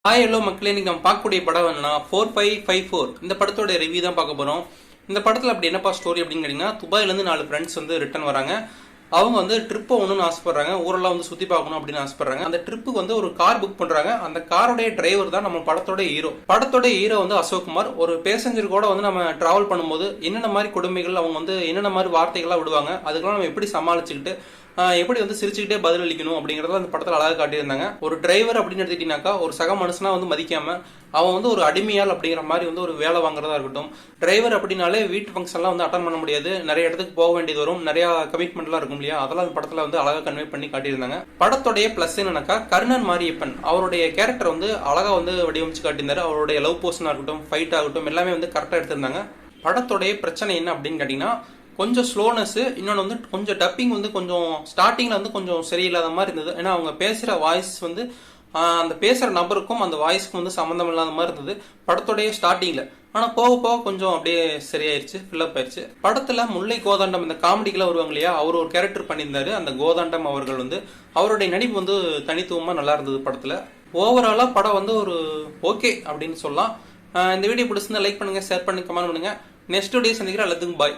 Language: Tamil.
ஹாய் ஹலோ மக்களே, இன்னைக்கு நம்ம பார்க்கக்கூடிய படம் என்னன்னா 4554. இந்த படத்தோட ரிவ்யூ தான் பார்க்க போறோம். இந்த படத்துல அப்படி என்னப்பா ஸ்டோரி அப்படின்னு கேட்டீங்கன்னா, துபாயில இருந்து 4 ஃப்ரெண்ட்ஸ் வந்து ரிட்டர்ன் வராங்க. அவங்க வந்து ட்ரிப் போகணும்னு ஆசைப்படுறாங்க, ஊரெல்லாம் வந்து சுத்தி பார்க்கணும் அப்படின்னு ஆசைப்படுறாங்க. அந்த ட்ரிப்புக்கு வந்து ஒரு கார் புக் பண்றாங்க. அந்த காரோடைய டிரைவர் தான் நம்ம படத்தோட ஹீரோ. படத்தோட ஹீரோ வந்து அசோக் குமார். ஒரு பேசஞ்சர் கூட வந்து நம்ம டிராவல் பண்ணும்போது என்னென்ன மாதிரி கொடுமைகள், அவங்க வந்து என்னென்ன மாதிரி வார்த்தைகள்லாம் விடுவாங்க, அதுக்கெல்லாம் நம்ம எப்படி சமாளிச்சுக்கிட்டு எப்படி வந்து சிரிச்சுக்கிட்டே பதில் அளிக்கணும் அப்படிங்கறத அந்த படத்துல அழகாக காட்டியிருந்தாங்க. ஒரு டிரைவர் அப்படின்னு எடுத்துக்கிட்டீங்கன்னாக்கா, ஒரு சக மனுஷனா வந்து மதிக்காம அவன் வந்து ஒரு அடிமையால் அப்படிங்கிற மாதிரி வந்து ஒரு வேலை வாங்குறதா இருக்கட்டும். டிரைவர் அப்படின்னாலே வீட்டு ஃபங்க்ஷன்லாம் வந்து அட்டன் பண்ண முடியாது, நிறைய இடத்துக்கு போக வேண்டியது வரும், நிறைய கமிட்மெண்ட்லாம் இருக்கும் இல்லையா, அதெல்லாம் அந்த படத்துல வந்து அழகாக கன்வே பண்ணி காட்டியிருந்தாங்க. படத்தோடைய பிளஸ் என்னன்னாக்கா, கர்ணன் மாரியப்பன் அவருடைய கேரக்டர் வந்து அழகா வந்து வடிவமைச்சு காட்டியிருந்தாரு. அவருடைய லவ் போர்ஷனா இருக்கட்டும், ஃபைட் ஆகட்டும், எல்லாமே வந்து கரெக்டா எடுத்திருந்தாங்க. படத்தோடைய பிரச்சனை என்ன அப்படின்னு கேட்டீங்கன்னா, கொஞ்சம் ஸ்லோனஸ், இன்னொன்று வந்து கொஞ்சம் டப்பிங் வந்து கொஞ்சம் ஸ்டார்டிங்ல வந்து கொஞ்சம் சரியில்லாத மாதிரி இருந்தது. ஏன்னா அவங்க பேசுற வாய்ஸ் வந்து அந்த பேசுற நபருக்கும் அந்த வாய்ஸ்க்கும் வந்து சம்மந்தம் இல்லாத மாதிரி இருந்தது படத்தோடைய ஸ்டார்டிங்ல. ஆனா போக போக கொஞ்சம் அப்படியே சரியாயிருச்சு, ஃபில்லப் ஆயிருச்சு. படத்துல முல்லை கோதாண்டம் இந்த காமெடிக்கெல்லாம் வருவாங்க இல்லையா, அவர் ஒரு கேரக்டர் பண்ணியிருந்தாரு. அந்த கோதாண்டம் அவர்கள் வந்து அவருடைய நடிப்பு வந்து தனித்துவமா நல்லா இருந்தது படத்துல. ஓவராலா படம் வந்து ஒரு ஓகே அப்படின்னு சொல்லலாம். இந்த வீடியோ பிடிச்சிருந்தா லைக் பண்ணுங்க, ஷேர் பண்ணுங்க, கமெண்ட் பண்ணுங்க. நெக்ஸ்ட் வீடியோ சந்திக்கிறேன். எல்லாத்துக்கும் பாய்.